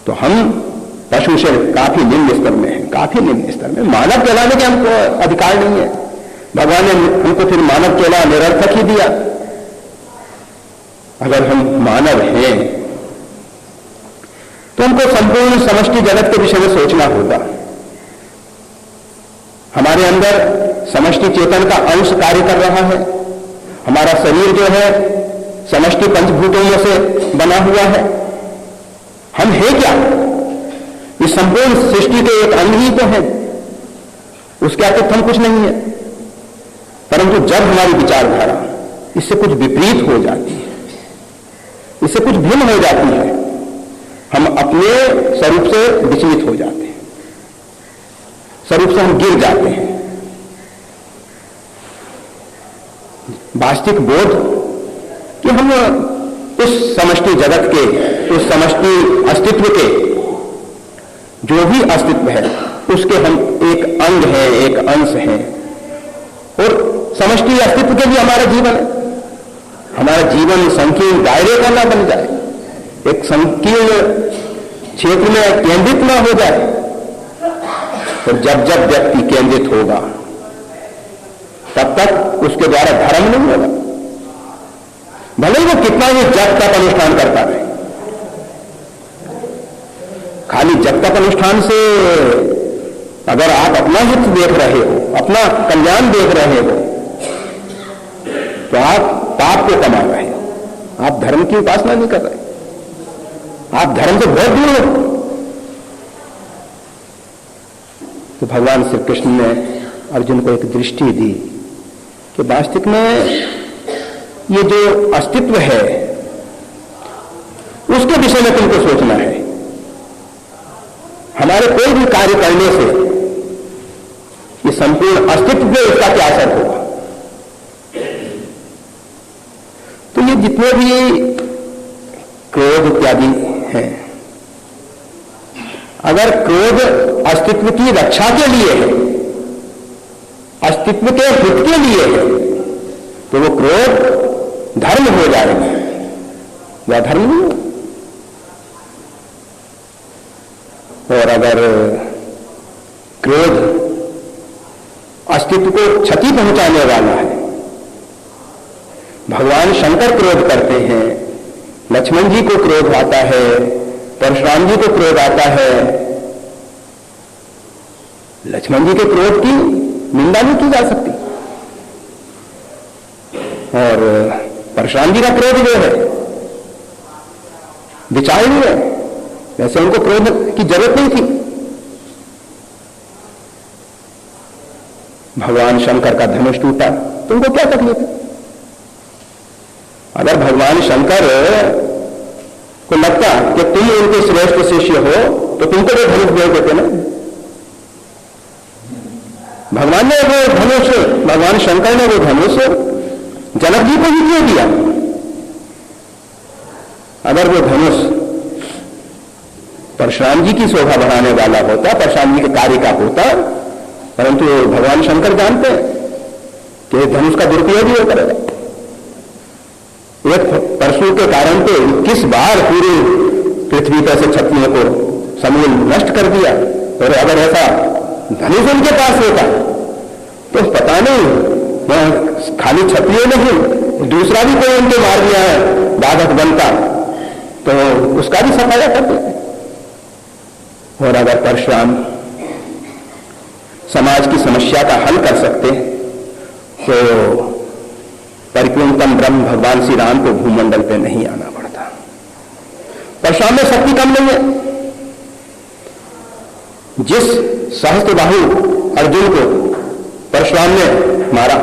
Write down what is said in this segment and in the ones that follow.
तो हम पशु से काफी निम्न स्तर में हैं, काफी निम्न स्तर में। मानव कहलाने के हमको अधिकार नहीं है। भगवान ने हमको फिर मानव कहला निरर्थक ही दिया। अगर हम मानव हैं तो हमको संपूर्ण समष्टि जगत के विषय में सोचना होगा। हमारे अंदर समष्टि चेतन का अंश कार्य कर रहा है। हमारा शरीर जो है समष्टि पंचभूतों में से बना हुआ है। हम हैं क्या? इस संपूर्ण सृष्टि के एक अंग ही तो है, उसके अतिरिक्त हम कुछ नहीं है। परंतु जब हमारी विचारधारा इससे कुछ विपरीत हो जाती है, इससे कुछ भिन्न हो जाती है, हम अपने स्वरूप से विचलित हो जाते हैं, स्वरूप से हम गिर जाते हैं। वास्तविक बोध कि हम उस समष्टि जगत के, उस समष्टि अस्तित्व के, जो भी अस्तित्व है उसके हम एक अंग हैं, एक अंश हैं। और समष्टि अस्तित्व के लिए हमारा जीवन है। हमारा जीवन संकीर्ण दायरे का ना बन जाए, एक संकीर्ण क्षेत्र में केंद्रित ना हो जाए। तो जब जब व्यक्ति केंद्रित होगा तब तक उसके द्वारा धर्म नहीं होगा, भले ही वो कितना ही जप तप अनुष्ठान करता रहे। खाली जप तप अनुष्ठान से अगर आप अपना हित देख रहे हो, अपना कल्याण देख रहे हो, तो आप पाप को कमा रहे हो, आप धर्म की उपासना नहीं कर रहे, आप धर्म से बहुत दूर हो। तो भगवान श्री कृष्ण ने अर्जुन को एक दृष्टि दी कि वास्तविक में ये जो अस्तित्व है उसके विषय में तुमको सोचना है। हमारे कोई भी कार्य करने से ये संपूर्ण अस्तित्व पे उसका क्या असर होगा। तो ये जितने भी क्रोध इत्यादि हैं, अगर क्रोध अस्तित्व की रक्षा के लिए है, अस्तित्व के हित के लिए है, तो वो क्रोध धर्म हो जाएगा, वह धर्म नहीं है। और अगर क्रोध अस्तित्व को क्षति पहुंचाने वाला है, भगवान शंकर क्रोध करते हैं, लक्ष्मण जी को क्रोध आता है, परशुराम जी को क्रोध आता है। लक्ष्मण जी के क्रोध की निंदा नहीं की जा सकती, और परशुराम जी का क्रोध जो है विचार नहीं है, वैसे उनको क्रोध की जरूरत नहीं थी। भगवान शंकर का धनुष टूटा, तुमको क्या तकलीफ है? अगर भगवान शंकर को लगता कि तुम उनके श्रेष्ठ शिष्य हो तो तुमको वो धनुष दे देते ना। भगवान ने वो धनुष, भगवान शंकर ने वो धनुष जनक जी को ही क्यों दिया? अगर वो धनुष परशुराम जी की शोभा बढ़ाने वाला होता, परशुराम जी के कार्य का होता, परंतु भगवान शंकर जानते हैं कि धनुष का दुरुपयोग ही करेगा। एक परशु के कारण तो 21 बार पूरी पृथ्वी पर से क्षत्रियों को समूल नष्ट कर दिया। और अगर ऐसा धनुष उनके पास होता तो पता नहीं वह खाली क्षत्रिय नहीं, दूसरा भी कोई उनको मार दिया है बाधक बनता तो उसका भी सफाया कर देते। और अगर परशुराम समाज की समस्या का हल कर सकते तो परिपूर्णतम ब्रह्म भगवान श्री राम को भूमंडल पे नहीं आना पड़ता। परशुराम में शक्ति कम नहीं है। जिस सहस्त्रबाहु अर्जुन को परशुराम ने मारा,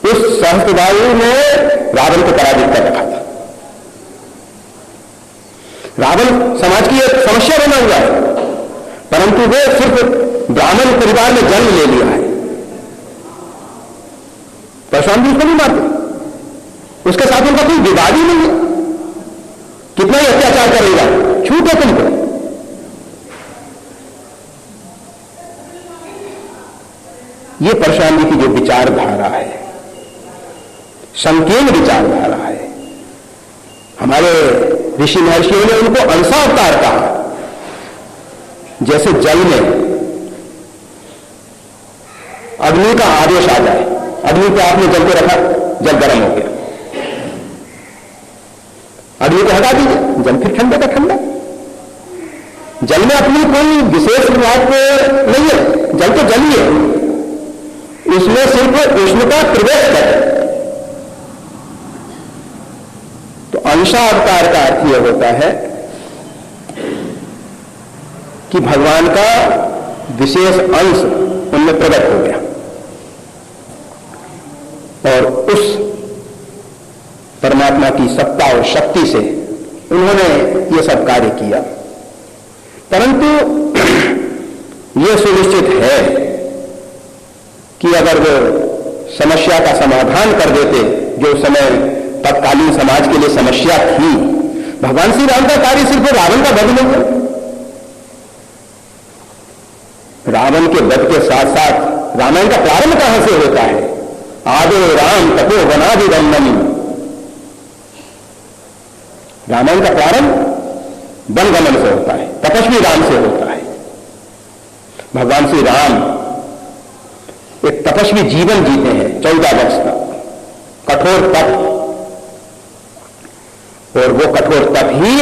उस सहस्त्रबाहु ने रावण को पराजित कर रखा था। रावण समाज की एक समस्या बना हुआ है, परंतु वे सिर्फ ब्राह्मण परिवार में जन्म ले लिया है। परशुराम जी उसको नहीं मारते, उसके साथ उनका कोई विवाद ही नहीं है। कितना ही अत्याचार करेगा, छूट है तुमको। ये परशुराम जी की जो विचारधारा है, संकीर्ण विचारधारा है। हमारे ऋषि महर्षियों ने उनको अंशावतार कहा। जैसे जल में अग्नि का आदेश आ जाए, अग्नि पे आपने जल को रखा, जल गर्म हो गया, अग्नि को हटा दीजिए, जल फिर ठंडा का ठंडा। जल में अपनी कोई विशेष महत्व नहीं है, जल तो जल ही है, उसमें सिर्फ उष्णता प्रवेश करे। तो अंशावतार का अर्थ यह होता है कि भगवान का विशेष अंश उनमें प्रकट हो गया और उस परमात्मा की सत्ता और शक्ति से उन्होंने ये सब कार्य किया। परंतु यह सुनिश्चित है कि अगर वो समस्या का समाधान कर देते, जो समय तत्कालीन समाज के लिए समस्या थी, भगवान श्री राम का कार्य सिर्फ रावण का वध नहीं है। रावण के वध के साथ साथ रामायण का प्रारंभ कहां से होता है? आदो राम तपो वनादिरम्यम। रामायण का प्रारंभ वनगमन से होता है, तपस्वी राम से होता है। भगवान श्री राम एक तपस्वी जीवन जीते हैं 14 वर्ष तक, कठोर तप, और वो कठोर तप ही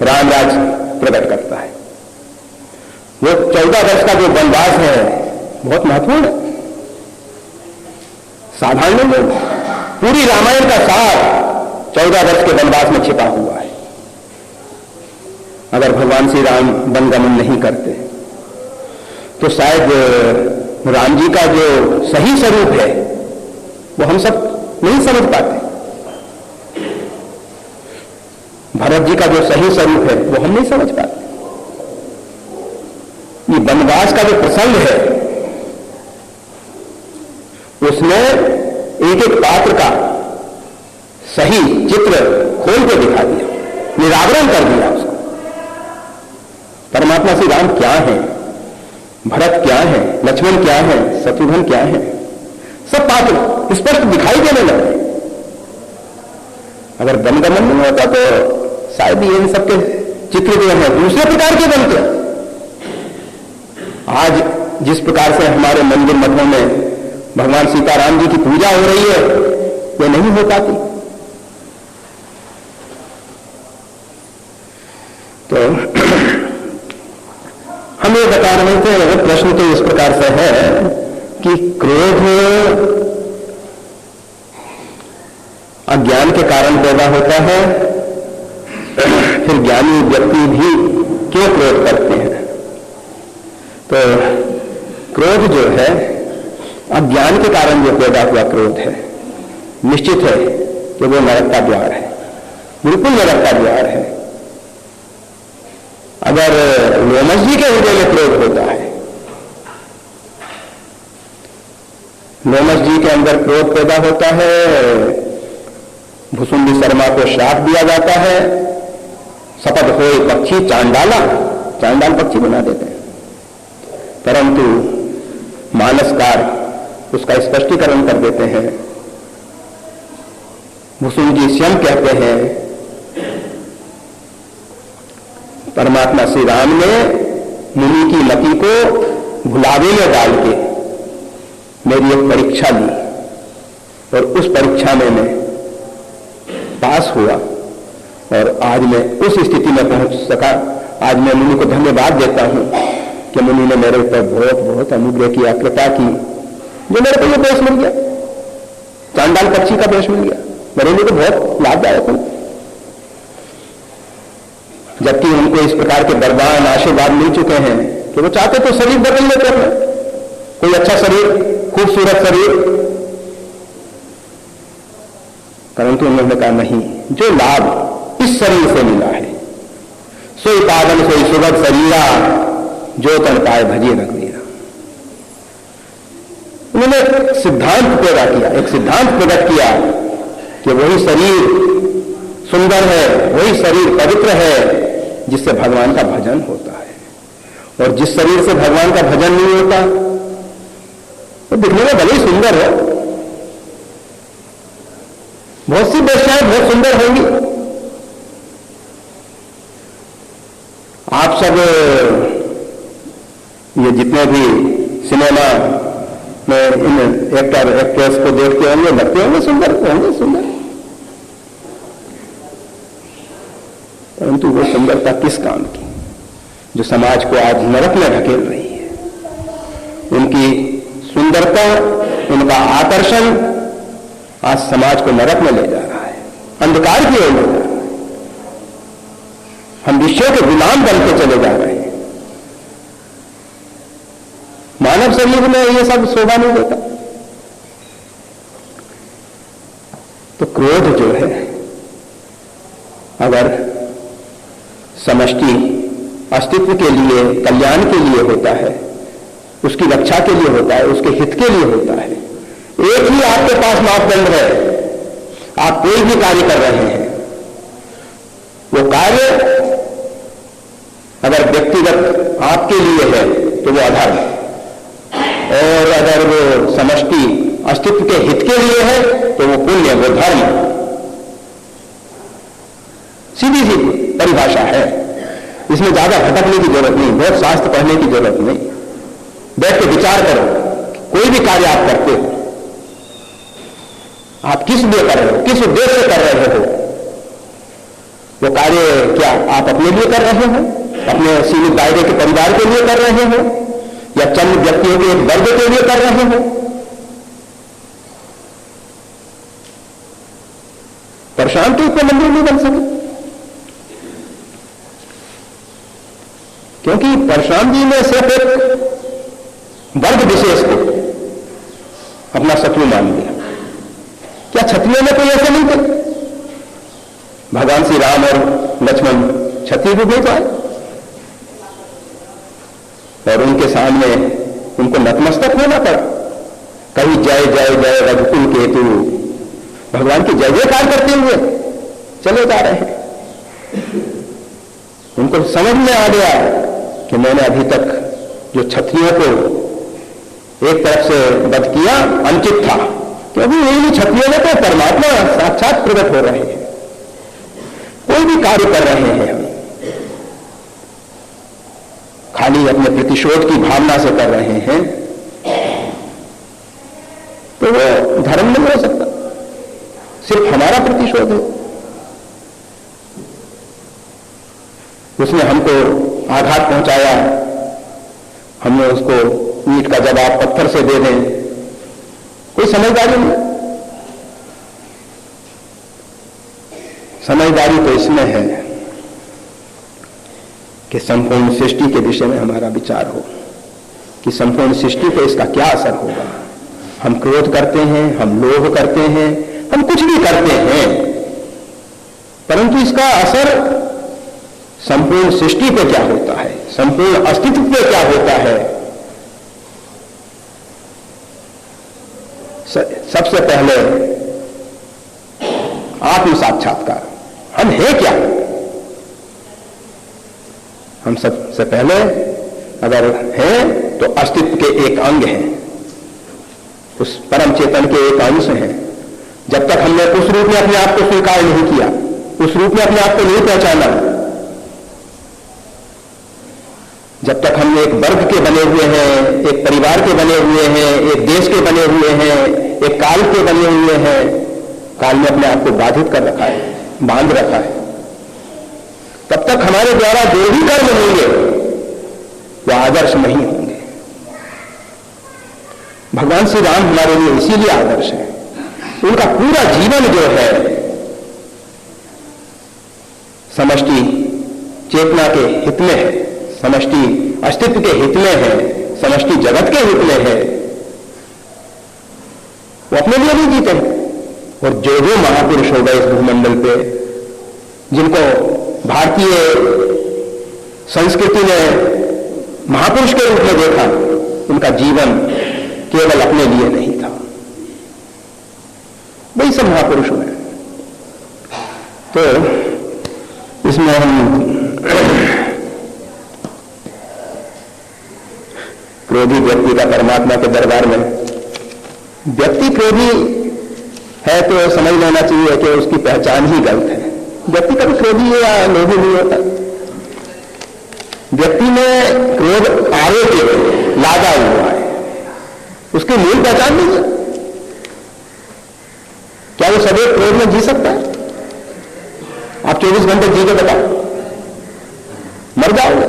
रामराज प्रकट करता है। वो 14 वर्ष का जो वनवास है बहुत महत्वपूर्ण है, साधारण नहीं है। पूरी रामायण का सार 14 वर्ष के वनवास में छिपा हुआ है। अगर भगवान श्री राम वनगमन नहीं करते तो शायद राम जी का जो सही स्वरूप है वो हम सब नहीं समझ पाते। भरत जी का जो सही स्वरूप है वो हम नहीं समझ पाते। ये वनवास का जो प्रसंग है उसने एक एक पात्र का सही चित्र खोल के दिखा दिया, निरावरण कर दिया उसको। परमात्मा श्री राम क्या है, भरत क्या है, लक्ष्मण क्या है, शत्रुघ्न क्या है, सब पात्र स्पष्ट दिखाई देने लगे। अगर वनगमन नहीं होता तो शायद इन सबके चित्र जो है दूसरे प्रकार के बनते। आज जिस प्रकार से हमारे मंदिर मठों में भगवान सीताराम जी की पूजा हो रही है वो नहीं हो पाती। तो हम ये बता रहे थे, प्रश्न तो इस प्रकार से है कि क्रोध अज्ञान के कारण पैदा होता है, फिर ज्ञानी व्यक्ति भी क्यों क्रोध करते हैं? तो क्रोध जो है अज्ञान के कारण जो पैदा हुआ क्रोध है, निश्चित है कि वो नरक का द्वार है, बिल्कुल नरक का द्वार है। अगर लोमस जी के हृदय में क्रोध होता है, लोमस जी के अंदर क्रोध पैदा होता है, भुसुंडी शर्मा को श्राप दिया जाता है, शपथ होए पक्षी चांडाला, चांडाल पक्षी बना देते हैं। परंतु मानसकार उसका स्पष्टीकरण कर देते हैं। भुसुंडी स्वयं कहते हैं परमात्मा श्री राम ने मुनि की लकी को भुलावे में डाल के मेरी एक परीक्षा ली और उस परीक्षा में मैं पास हुआ और आज मैं उस स्थिति में पहुंच सका। आज मैं मुनि को धन्यवाद देता हूं कि मुनि ने मेरे ऊपर बहुत बहुत अनुग्रह किया, कृपा की, जो मेरे को ये देश मिल गया, चांडाल पक्षी का देश मिल गया, मेरे लिए तो बहुत लाभदायक है। जबकि उनको इस प्रकार के वरदान आशीर्वाद मिल चुके हैं कि वो चाहते तो शरीर बदल लेते हैं, कोई अच्छा शरीर, खूबसूरत शरीर, परंतु उन्होंने कहा नहीं, जो लाभ इस शरीर से मिला है, सोई पावन सोई सुगत शरीरा, जो तन पाए भजिए रघुवीरा। उन्होंने एक सिद्धांत पैदा किया, एक सिद्धांत प्रकट किया कि वही शरीर सुंदर है, वही शरीर पवित्र है जिससे भगवान का भजन होता है, और जिस शरीर से भगवान का भजन नहीं होता वो दिखने में भले ही सुंदर है, बहुत सी वेश्याएं बहुत सुंदर होंगी, आप सब ये जितने भी सिनेमा में इन एक्टर एक्ट्रेस को देखते होंगे, लगते होंगे सुंदर, परंतु वो सुंदरता किस काम की जो समाज को आज नरक में ढकेल रही है। उनकी सुंदरता, उनका आकर्षण आज समाज को नरक में ले जा रहा है, अंधकार की ओर ले जा रहा है। हम विषयों के गुलाम बनते चले जा रहे हैं। मानव शरीर में ये सब शोभा नहीं देता। तो क्रोध जो है, अगर समष्टि अस्तित्व के लिए, कल्याण के लिए होता है, उसकी रक्षा के लिए होता है, उसके हित के लिए होता है, एक ही आपके पास मापदंड है। आप कोई भी कार्य कर रहे हैं, वो कार्य अगर व्यक्तिगत आपके लिए है तो वो अधर्म है, और अगर वो समष्टि अस्तित्व के हित के लिए है तो वो पुण्य, वो धर्म। सीधी सी परिभाषा है, इसमें ज्यादा भटकने की जरूरत नहीं, बहुत शास्त्र पढ़ने की जरूरत नहीं। बैठ के विचार करो, कोई भी कार्य आप करते हो, आप किस लिए कर रहे हो, किस उद्देश्य से कर रहे हो। वो कार्य क्या आप अपने लिए कर रहे हो, अपने सीमित दायरे के परिवार के लिए कर रहे हो, या चंद व्यक्तियों के एक वर्ग के लिए कर रहे हो। परेशान तो इतने मंदिर नहीं बन सके, क्योंकि परशुराम जी ने सिर्फ एक वर्ग विशेष को अपना शत्रु मान लिया। क्या क्षत्रियों में कोई ऐसे नहीं थे? भगवान श्री राम और लक्ष्मण क्षत्रिय रूप में आए और उनके सामने उनको नतमस्तक होना पड़ा। कहीं जय जय जय रघुकुल केतु, भगवान की जय जयकार करते हुए चले जा रहे हैं। उनको समझ में आ गया कि मैंने अभी तक जो क्षत्रियों को एक तरफ से वध किया अनुचित था, क्योंकि इन क्षत्रियों में तो परमात्मा साक्षात प्रकट हो रहे हैं। कोई भी कार्य कर रहे हैं हम खाली अपने प्रतिशोध की भावना से कर रहे हैं तो वो धर्म नहीं हो सकता। सिर्फ हमारा प्रतिशोध है, उसने हमको आघात पहुंचाया, हमने उसको ईंट का जवाब पत्थर से दे दें, कोई समझदारी नहीं। समझदारी तो इसमें है कि संपूर्ण सृष्टि के विषय में हमारा विचार हो कि संपूर्ण सृष्टि पर इसका क्या असर होगा। हम क्रोध करते हैं, हम लोभ करते हैं, हम कुछ भी करते हैं, परंतु इसका असर संपूर्ण सृष्टि पे क्या होता है, संपूर्ण अस्तित्व पे क्या होता है। सबसे पहले आत्म साक्षात्कार, हम हैं क्या। हम सबसे पहले अगर हैं तो अस्तित्व के एक अंग हैं, उस परम चेतन के एक अंश हैं। जब तक हमने उस रूप में अपने आप को स्वीकार नहीं किया, उस रूप में अपने आप को नहीं पहचाना, जब तक हम एक वर्ग के बने हुए हैं, एक परिवार के बने हुए हैं, एक देश के बने हुए हैं, एक काल के बने हुए हैं, काल ने अपने आप को बाधित कर रखा है, बांध रखा है, तब तक हमारे द्वारा जो भी कर्म होंगे वो आदर्श नहीं होंगे। भगवान श्री राम हमारे लिए इसीलिए आदर्श है। उनका पूरा जीवन जो है समष्टि चेतना के हित में है, समष्टि अस्तित्व के हित में है, समष्टि जगत के हित में है। वो अपने लिए नहीं जीते। और जो जो महापुरुष हो गए इस भूमंडल पे, जिनको भारतीय संस्कृति ने महापुरुष के रूप में देखा, उनका जीवन केवल अपने लिए नहीं था। वही सब महापुरुष हुए। तो इसमें हम क्रोधी व्यक्ति का परमात्मा के दरबार में, व्यक्ति क्रोधी है तो समझ लेना चाहिए कि उसकी पहचान ही गलत है। व्यक्ति कभी क्रोधी या लोभी नहीं होता। उसकी मूल पहचान लीजिए। क्या वो सदैव क्रोध में जी सकता है? आप 24 घंटे जी के बताओ, मर जाओगे।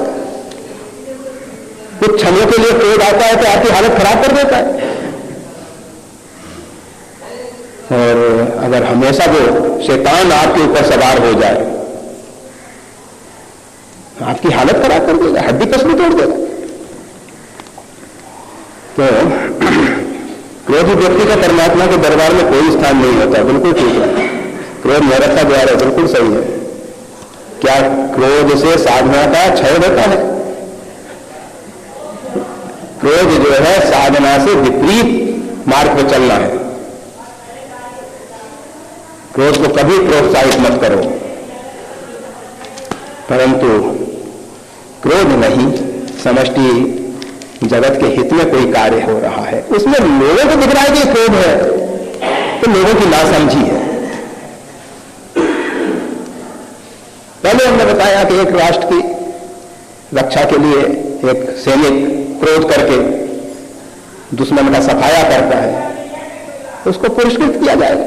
कुछ क्षणों के लिए क्रोध आता है तो आपकी हालत खराब कर देता है, और अगर हमेशा वो शैतान आपके ऊपर सवार हो जाए, आपकी हालत खराब कर देगा, हड्डी कसम तोड़ देगा। तो क्रोधी व्यक्ति का परमात्मा के दरबार में कोई स्थान नहीं होता। बिल्कुल ठीक है, क्रोध न रखा जा रहा है, बिल्कुल सही है। क्या क्रोध से साधना का क्षय होता है? क्रोध जो है साधना से विपरीत मार्ग पर चलना है। क्रोध को कभी प्रोत्साहित मत करो, परंतु क्रोध नहीं, समष्टि जगत के हित में कोई कार्य हो रहा है, उसमें लोगों को दिख रहा है कि क्रोध है, तो लोगों की नासमझी है। पहले हमने बताया कि एक राष्ट्र की रक्षा के लिए एक सैनिक क्रोध करके दुश्मन का सफाया करता है, उसको पुरस्कृत किया जाएगा,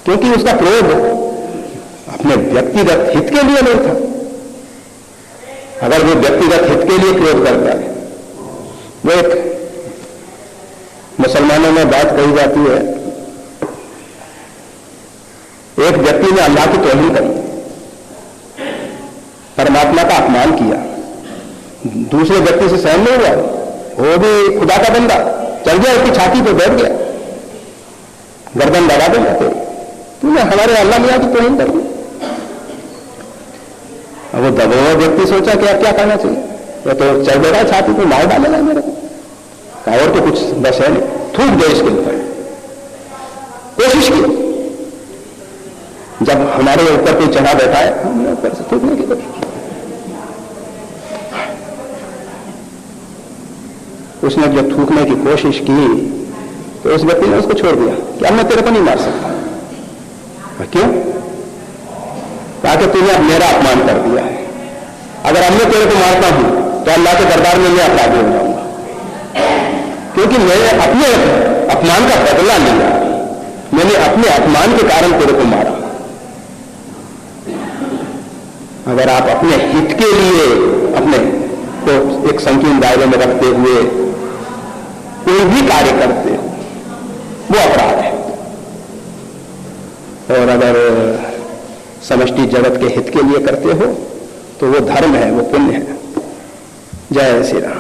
क्योंकि उसका क्रोध अपने व्यक्तिगत हित के लिए नहीं था। अगर वो व्यक्तिगत हित के लिए क्रोध करता है, वो एक मुसलमानों में बात कही जाती है, एक व्यक्ति ने अल्लाह की तौहीन करी, परमात्मा का अपमान किया, दूसरे व्यक्ति से सहन नहीं हुआ, वो भी खुदा का बंदा चल गया, उसकी छाती पे बैठ गया, गर्दन लगा देना, तूने हमारे अल्लाह मियां की तौहीन कर दी। अब वो दबा हुआ व्यक्ति सोचा कि अब क्या करना चाहिए, वो तो चल दे रहा छाती को, मार डालेगा मेरे को, कहा और तो कुछ बस है नहीं, थूक दे इसके ऊपर। कोशिश की, जब हमारे ऊपर कोई चढ़ा बैठा है, हमने ऊपर से थूकने की कोशिश, उसने जब थूकने की कोशिश की तो उस व्यक्ति ने उसको छोड़ दिया कि अब मैं तेरे को नहीं मार सकता। क्यों? ताकि तूने अब मेरा अपमान कर दिया है, अगर अब मैं तेरे को मारता हूं तो अल्लाह के दरबार में मैं अपराधी हो जाऊंगा, क्योंकि मैंने अपने अपमान का बदला लिया, मैंने अपने अपमान के कारण तेरे को मारा। अगर आप अपने हित के लिए अपने को एक संकीर्ण दायरे में रखते हुए कोई भी कार्य करते हो, वो अपराध है। और अगर समष्टि जगत के हित के लिए करते हो तो वो धर्म है, वो पुण्य है। जय श्री राम।